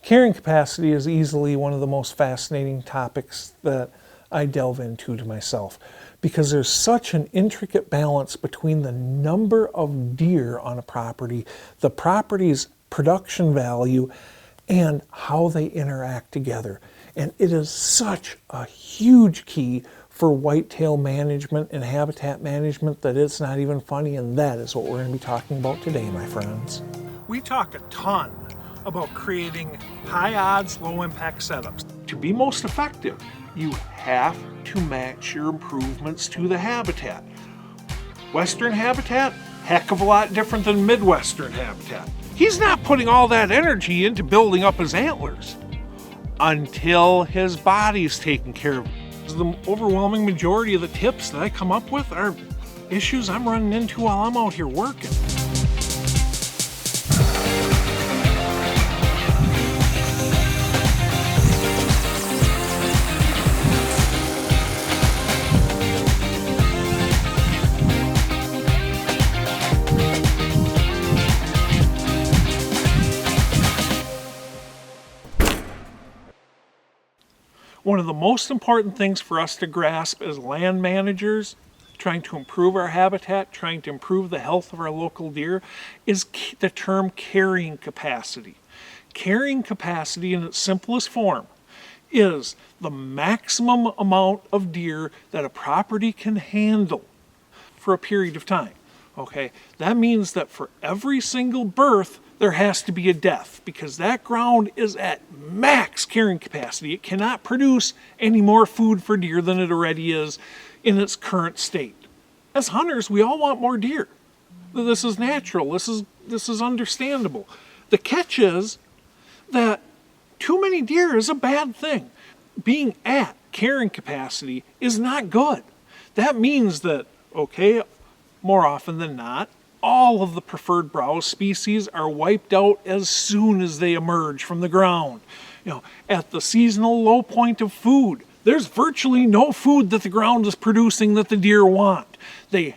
Carrying capacity is easily one of the most fascinating topics that I delve into to myself, because there's such an intricate balance between the number of deer on a property, the property's production value, and how they interact together. And it is such a huge key for whitetail management and habitat management that it's not even funny, and that is what we're going to be talking about today, my friends. We talk a ton about creating high odds, low impact setups. To be most effective, you have to match your improvements to the habitat. Western habitat, heck of a lot different than Midwestern habitat. He's not putting all that energy into building up his antlers until his body's taken care of. The overwhelming majority of the tips that I come up with are issues I'm running into while I'm out here working. One of the most important things for us to grasp as land managers, trying to improve our habitat, trying to improve the health of our local deer, is the term carrying capacity. Carrying capacity in its simplest form is the maximum amount of deer that a property can handle for a period of time. Okay, that means that for every single birth, there has to be a death, because that ground is at max carrying capacity. It cannot produce any more food for deer than it already is in its current state. As hunters, we all want more deer. This is natural. This is understandable. The catch is that too many deer is a bad thing. Being at carrying capacity is not good. That means that, okay, more often than not, all of the preferred browse species are wiped out as soon as they emerge from the ground. At the seasonal low point of food, there's virtually no food that the ground is producing that the deer want. They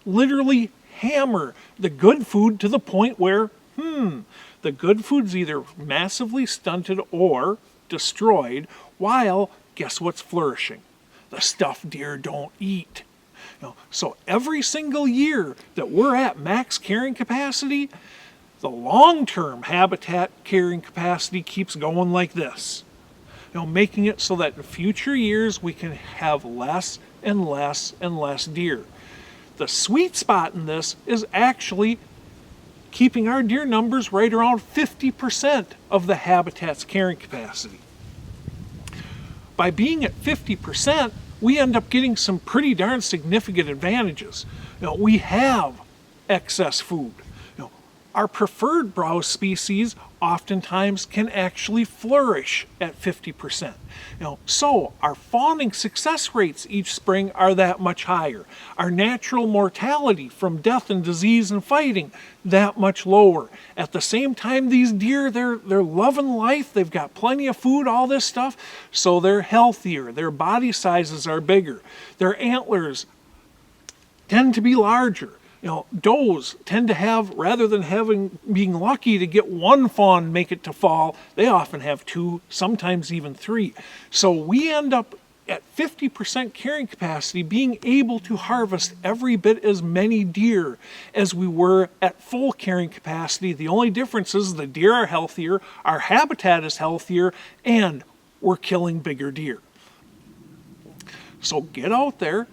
literally hammer the good food to the point where, the good food's either massively stunted or destroyed, while guess what's flourishing? The stuff deer don't eat. So every single year that we're at max carrying capacity, the long-term habitat carrying capacity keeps going like this. Making it so that in future years we can have less and less and less deer. The sweet spot in this is actually keeping our deer numbers right around 50% of the habitat's carrying capacity. By being at 50%, we end up getting some pretty darn significant advantages. We have excess food. Our preferred browse species oftentimes can actually flourish at 50%. So our fawning success rates each spring are that much higher. Our natural mortality from death and disease and fighting, that much lower. At the same time, these deer, they're loving life, they've got plenty of food, all this stuff, so they're healthier, their body sizes are bigger, their antlers tend to be larger. Does tend to have, rather than being lucky to get one fawn make it to fall, they often have two, sometimes even three. So we end up at 50% carrying capacity, being able to harvest every bit as many deer as we were at full carrying capacity. The only difference is the deer are healthier, our habitat is healthier, and we're killing bigger deer. So get out there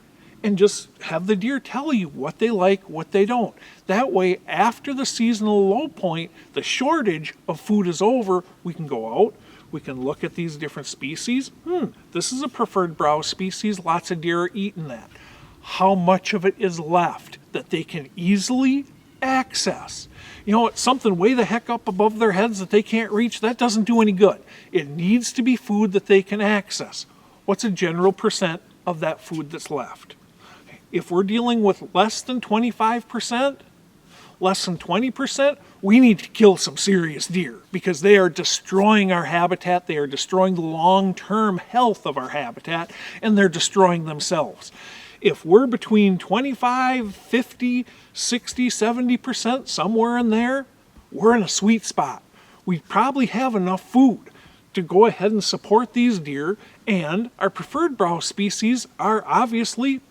and just have the deer tell you what they like, what they don't. That way, after the seasonal low point, the shortage of food is over, we can go out, we can look at these different species. This is a preferred browse species, lots of deer are eating that. How much of it is left that they can easily access? It's something way the heck up above their heads that they can't reach. That doesn't do any good. It needs to be food that they can access. What's a general percent of that food that's left? If we're dealing with less than 25%, less than 20%, we need to kill some serious deer, because they are destroying our habitat, they are destroying the long-term health of our habitat, and they're destroying themselves. If we're between 25, 50, 60, 70%, somewhere in there, we're in a sweet spot. we probably have enough food to go ahead and support these deer, and our preferred browse species are obviously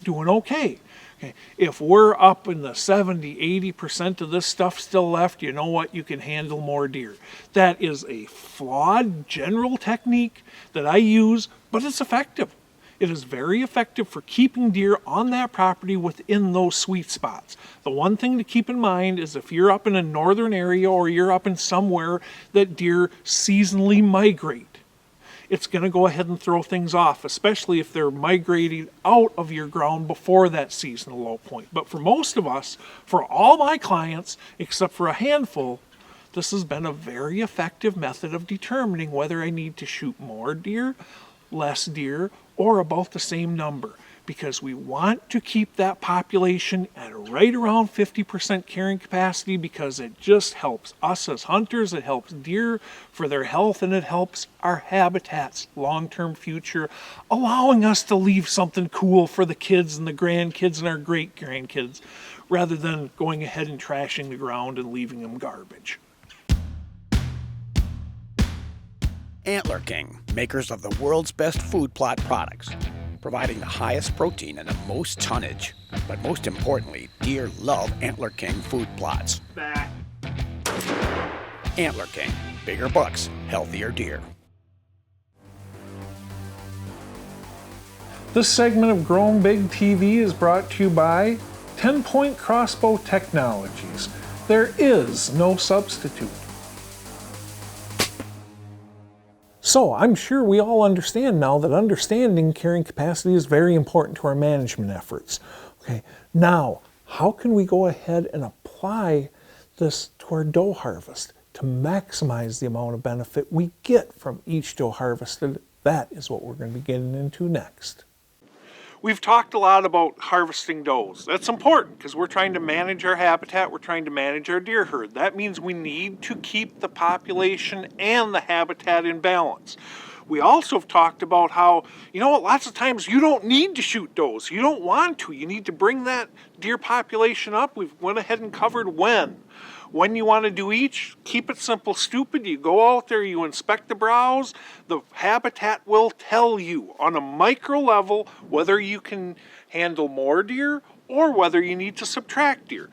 doing okay. Okay, if we're up in the 70-80% of this stuff still left, you know what? You can handle more deer. That is a flawed general technique that I use, but it's effective. It is very effective for keeping deer on that property within those sweet spots. The one thing to keep in mind is if you're up in a northern area or you're up in somewhere that deer seasonally migrate, it's going to go ahead and throw things off, especially if they're migrating out of your ground before that seasonal low point. But for most of us, for all my clients, except for a handful, this has been a very effective method of determining whether I need to shoot more deer, less deer, or about the same number, because we want to keep that population at right around 50% carrying capacity, because it just helps us as hunters, it helps deer for their health, and it helps our habitat's long-term future, allowing us to leave something cool for the kids and the grandkids and our great-grandkids, rather than going ahead and trashing the ground and leaving them garbage. Antler King, makers of the world's best food plot products, providing the highest protein and the most tonnage. But most importantly, deer love Antler King food plots. Antler King, bigger bucks, healthier deer. This segment of Grown Big TV is brought to you by 10-Point Crossbow Technologies. There is no substitute. So I'm sure we all understand now that understanding carrying capacity is very important to our management efforts. Okay, now how can we go ahead and apply this to our doe harvest to maximize the amount of benefit we get from each doe harvested? That is what we're going to be getting into next. We've talked a lot about harvesting does. That's important because we're trying to manage our habitat, we're trying to manage our deer herd. That means we need to keep the population and the habitat in balance. We also have talked about how, you know what, lots of times you don't need to shoot does. You don't want to. You need to bring that deer population up. We've went ahead and covered when you want to do each. Keep it simple, stupid. You go out there, you inspect the browse. The habitat will tell you on a micro level whether you can handle more deer or whether you need to subtract deer.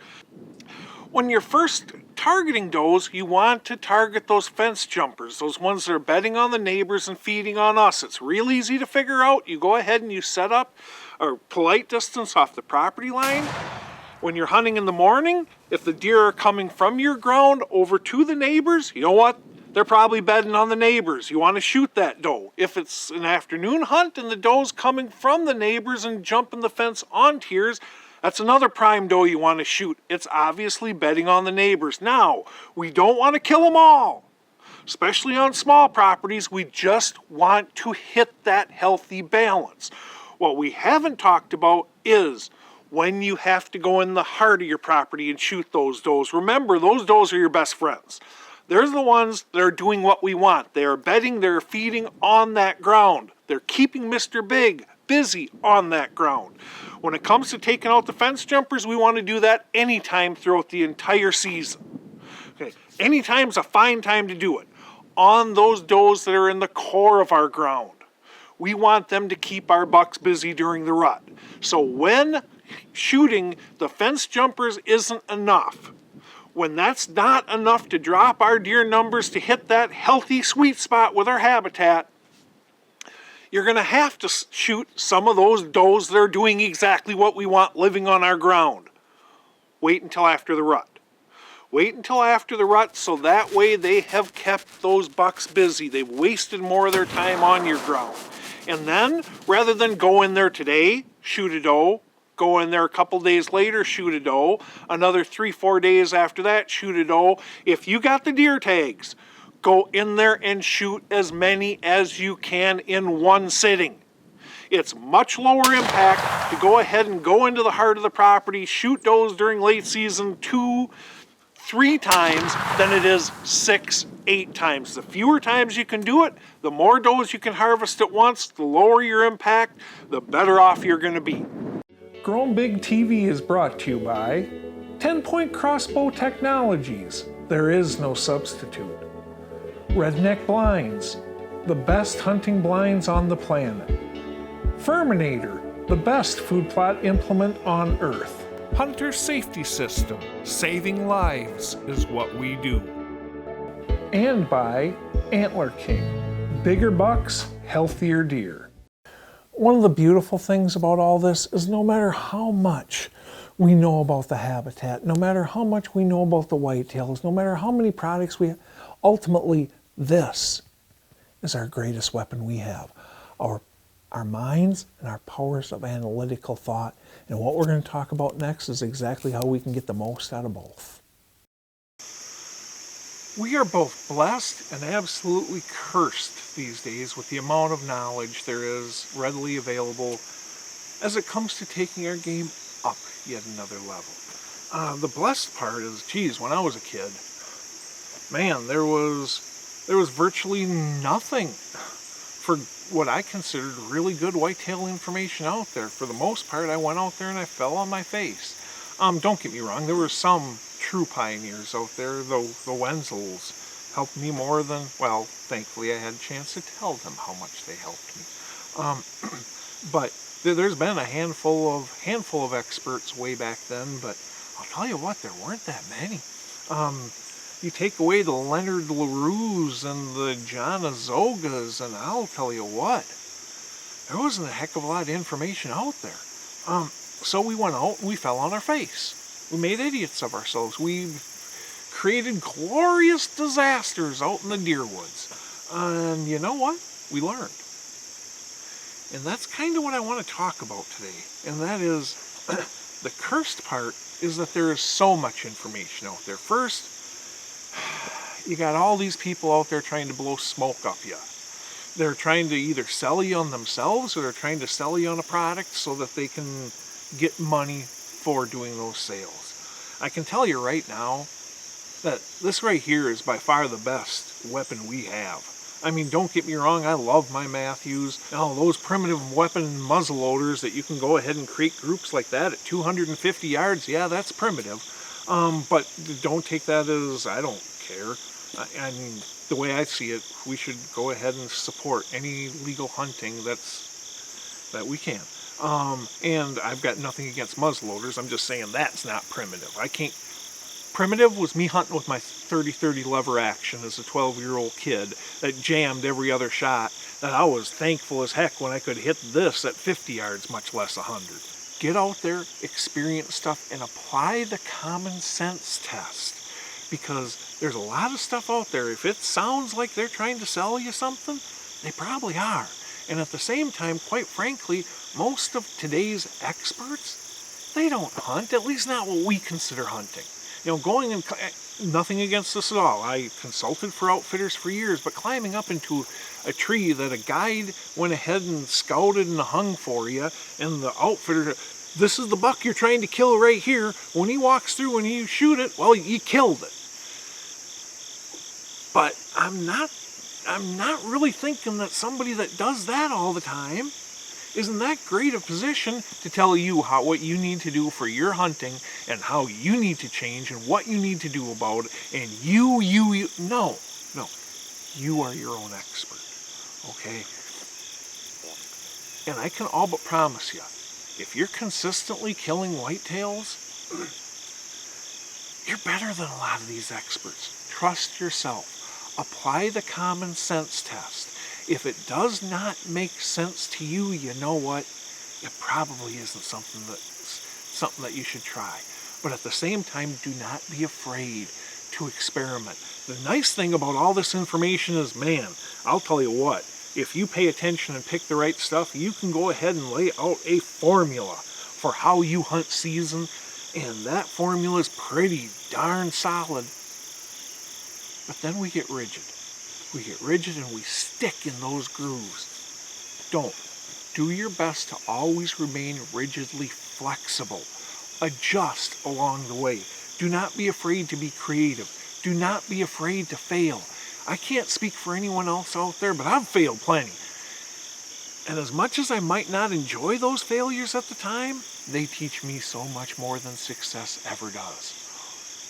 When you're first targeting does, you want to target those fence jumpers, those ones that are bedding on the neighbors and feeding on us. It's real easy to figure out. You go ahead and you set up a polite distance off the property line. When you're hunting in the morning, if the deer are coming from your ground over to the neighbors, you know what? They're probably bedding on the neighbors. You want to shoot that doe. If it's an afternoon hunt and the doe's coming from the neighbors and jumping the fence onto yours, that's another prime doe you want to shoot. It's obviously bedding on the neighbors. Now, we don't want to kill them all. Especially on small properties, we just want to hit that healthy balance. What we haven't talked about is when you have to go in the heart of your property and shoot those does. Remember, those does are your best friends. They're the ones that are doing what we want. They are bedding, they're feeding on that ground. They're keeping Mr. Big busy on that ground. When it comes to taking out the fence jumpers, we want to do that anytime throughout the entire season. Okay, anytime's a fine time to do it. On those does that are in the core of our ground. We want them to keep our bucks busy during the rut. So when shooting the fence jumpers isn't enough, when that's not enough to drop our deer numbers to hit that healthy sweet spot with our habitat, you're going to have to shoot some of those does that are doing exactly what we want living on our ground. Wait until after the rut. Wait until after the rut so that way they have kept those bucks busy. They've wasted more of their time on your ground. And then, rather than go in there today, shoot a doe, go in there a couple days later, shoot a doe, another 3-4 days after that, shoot a doe. If you got the deer tags, go in there and shoot as many as you can in one sitting. It's much lower impact to go ahead and go into the heart of the property, shoot does during late season 2-3 times than it is 6-8 times. The fewer times you can do it, the more does you can harvest at once, the lower your impact, the better off you're going to be. Grown Big TV is brought to you by 10-Point Crossbow Technologies. There is no substitute. Redneck Blinds, the best hunting blinds on the planet. Furminator, the best food plot implement on Earth. Hunter Safety System, saving lives is what we do. And by Antler King, bigger bucks, healthier deer. One of the beautiful things about all this is no matter how much we know about the habitat, no matter how much we know about the whitetails, no matter how many products we have, ultimately this is our greatest weapon we have. Our minds and our powers of analytical thought. And what we're going to talk about next is exactly how we can get the most out of both. We are both blessed and absolutely cursed these days with the amount of knowledge there is readily available as it comes to taking our game up yet another level. The blessed part is, geez, when I was a kid, man, there was virtually nothing for what I considered really good whitetail information out there. For the most part, I went out there and I fell on my face. Don't get me wrong, there were some true pioneers out there, though the Wenzels helped me more than, well, thankfully I had a chance to tell them how much they helped me. But there's been a handful of experts way back then, but I'll tell you what, there weren't that many. You take away the Leonard LaRue's and the John Azogas, and I'll tell you what, there wasn't a heck of a lot of information out there. So we went out and we fell on our face. We made idiots of ourselves. We created glorious disasters out in the deer woods. And you know what? We learned. And that's kind of what I want to talk about today. And that is, the cursed part is that there is so much information out there. First, you got all these people out there trying to blow smoke up you. They're trying to either sell you on themselves or they're trying to sell you on a product so that they can get money for doing those sales. I can tell you right now that this right here is by far the best weapon we have. I mean, don't get me wrong, I love my Mathews. Now, those primitive weapon muzzleloaders that you can go ahead and create groups like that at 250 yards, yeah, that's primitive. But don't take that as, I don't care. I mean, the way I see it, we should go ahead and support any legal hunting that we can. And I've got nothing against muzzleloaders. I'm just saying that's not primitive. Primitive was me hunting with my 30-30 lever action as a 12-year-old kid that jammed every other shot, that I was thankful as heck when I could hit this at 50 yards, much less 100. Get out there, experience stuff, and apply the common sense test. Because there's a lot of stuff out there. If it sounds like they're trying to sell you something, they probably are. And at the same time, quite frankly, most of today's experts, they don't hunt, at least not what we consider hunting. You know, going and, nothing against this at all. I consulted for outfitters for years, but climbing up into a tree that a guide went ahead and scouted and hung for you, and the outfitter, this is the buck you're trying to kill right here. When he walks through and you shoot it, well, you killed it. But I'm not really thinking that somebody that does that all the time is in that great a position to tell you what you need to do for your hunting and how you need to change and what you need to do about it. And you, no, you are your own expert, okay? And I can all but promise you, if you're consistently killing whitetails, you're better than a lot of these experts. Trust yourself. Apply the common sense test. If it does not make sense to you, you know what? It probably isn't something that you should try. But at the same time, do not be afraid to experiment. The nice thing about all this information is, man, I'll tell you what, if you pay attention and pick the right stuff, you can go ahead and lay out a formula for how you hunt season, and that formula is pretty darn solid. But then we get rigid. We get rigid and we stick in those grooves. Don't. Do your best to always remain rigidly flexible. Adjust along the way. Do not be afraid to be creative. Do not be afraid to fail. I can't speak for anyone else out there, but I've failed plenty. And as much as I might not enjoy those failures at the time, they teach me so much more than success ever does.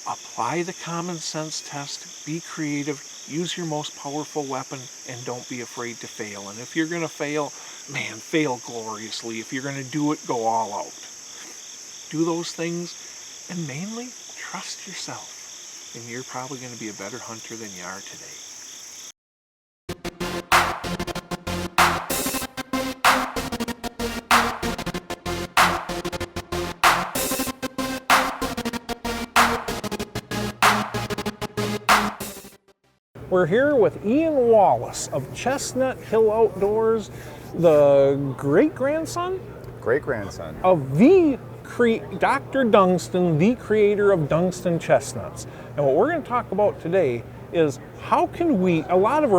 Apply the common sense test, be creative, Use your most powerful weapon and don't be afraid to fail. And if you're going to fail, man, fail gloriously. If you're going to do it, go all out. Do those things, and mainly trust yourself. And you're probably going to be a better hunter than you are today. We're here with Ian Wallace of Chestnut Hill Outdoors, the great-grandson Great-grandson. of Dr. Dunston, the creator of Dunston Chestnuts. And what we're going to talk about today is how can we, a lot of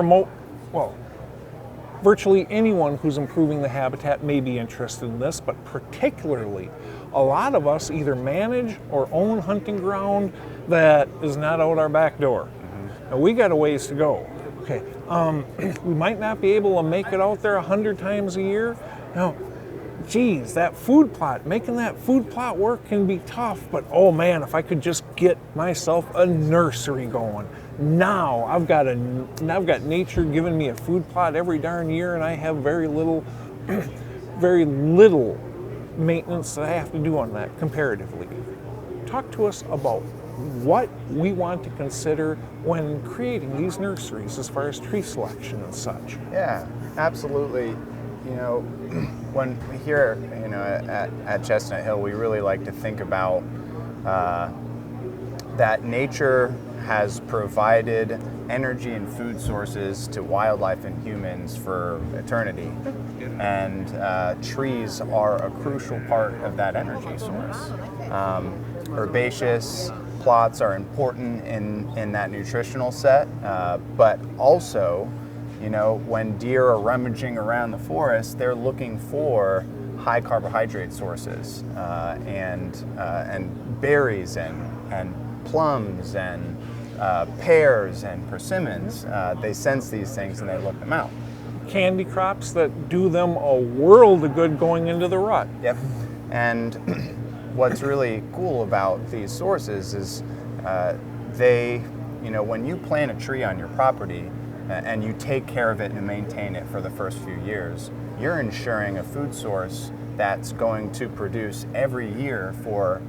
virtually anyone who's improving the habitat may be interested in this, but particularly a lot of us either manage or own hunting ground that is not out our back door. Now, we got a ways to go. Okay, we might not be able to make it out there 100 times a year. Now, geez, that food plot, making that food plot work can be tough, but oh man, if I could just get myself a nursery going. Now I've got nature giving me a food plot every darn year, and I have very little maintenance that I have to do on that comparatively. Talk to us about what we want to consider when creating these nurseries as far as tree selection and such. Yeah, absolutely. You know, when we here, at Chestnut Hill, we really like to think about that nature has provided energy and food sources to wildlife and humans for eternity. And trees are a crucial part of that energy source. Herbaceous plots are important in that nutritional set, but also, when deer are rummaging around the forest, they're looking for high carbohydrate sources and berries and plums and pears and persimmons. They sense these things and they look them out. Candy crops that do them a world of good going into the rut. Yep. And what's really cool about these sources is when you plant a tree on your property and you take care of it and maintain it for the first few years, you're ensuring a food source that's going to produce every year for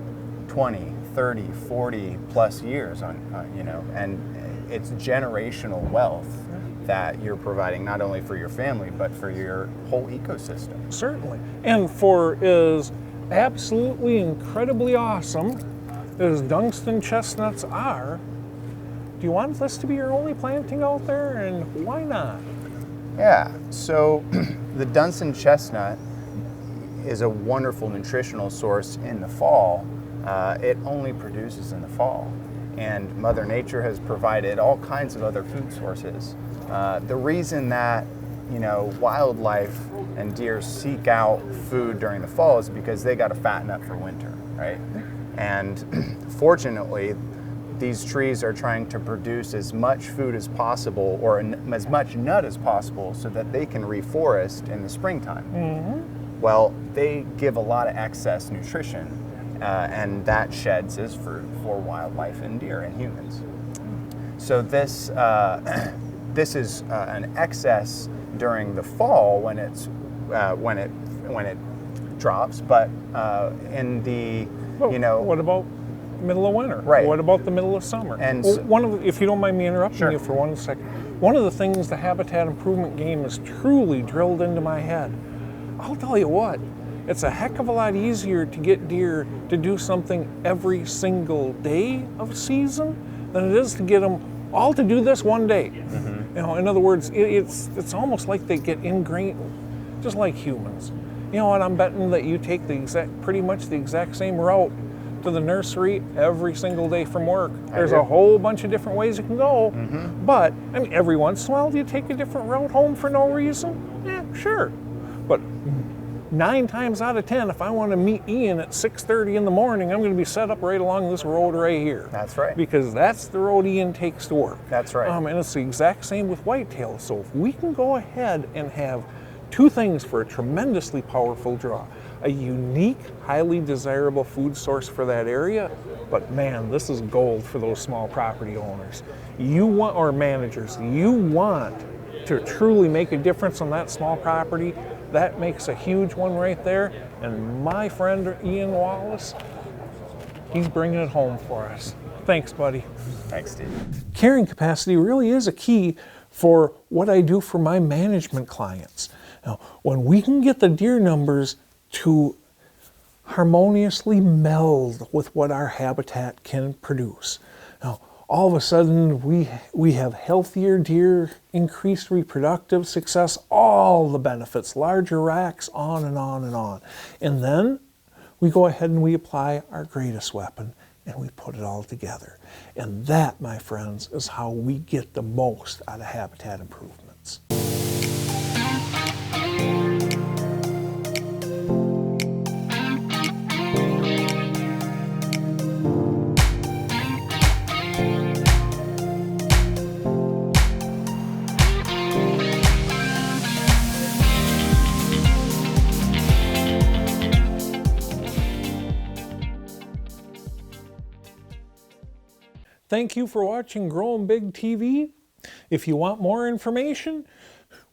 20, 30, 40 plus years and it's generational wealth that you're providing not only for your family but for your whole ecosystem. Certainly. And for as absolutely incredibly awesome as Dunston chestnuts are, do you want this to be your only planting out there, and why not? Yeah, so the Dunston chestnut is a wonderful nutritional source in the fall. It only produces in the fall, and Mother Nature has provided all kinds of other food sources. The reason that wildlife and deer seek out food during the fall is because they got to fatten up for winter, right? And fortunately, these trees are trying to produce as much food as possible, or as much nut as possible, so that they can reforest in the springtime. Mm-hmm. Well, they give a lot of excess nutrition, and that sheds as fruit for wildlife and deer and humans. So this is an excess during the fall when it drops, but in the what about middle of winter? Right. What about the middle of summer? And if you don't mind me interrupting Sure. you for 1 second, one of the things the habitat improvement game has truly drilled into my head, I'll tell you what, it's a heck of a lot easier to get deer to do something every single day of season than it is to get them all to do this one day. Mm-hmm. In other words, it's almost like they get ingrained, just like humans. You know what? I'm betting that you take pretty much the exact same route to the nursery every single day from work. There's a whole bunch of different ways it can go, mm-hmm. But every once in a while, do you take a different route home for no reason? Yeah, sure. But 9 times out of 10, if I want to meet Ian at 6:30 in the morning, I'm going to be set up right along this road right here. That's right. Because that's the road Ian takes to work. That's right. And it's the exact same with whitetail. So if we can go ahead and have 2 things for a tremendously powerful draw, a unique, highly desirable food source for that area. But man, this is gold for those small property owners. You want, or managers, you want to truly make a difference on that small property. That makes a huge one right there. And my friend Ian Wallace, he's bringing it home for us. Thanks, buddy. Thanks, Steve. Carrying capacity really is a key for what I do for my management clients. Now, when we can get the deer numbers to harmoniously meld with what our habitat can produce, now, all of a sudden we have healthier deer, increased reproductive success, all the benefits, larger racks, on and on and on. And then we go ahead and we apply our greatest weapon and we put it all together. And that, my friends, is how we get the most out of habitat improvements. Thank you for watching Growing Big TV. If you want more information,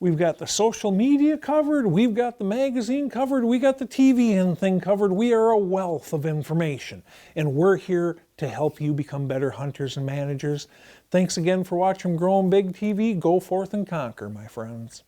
we've got the social media covered, we've got the magazine covered, we got the TV and thing covered. We are a wealth of information, and we're here to help you become better hunters and managers. Thanks again for watching Growing Big TV. Go forth and conquer, my friends.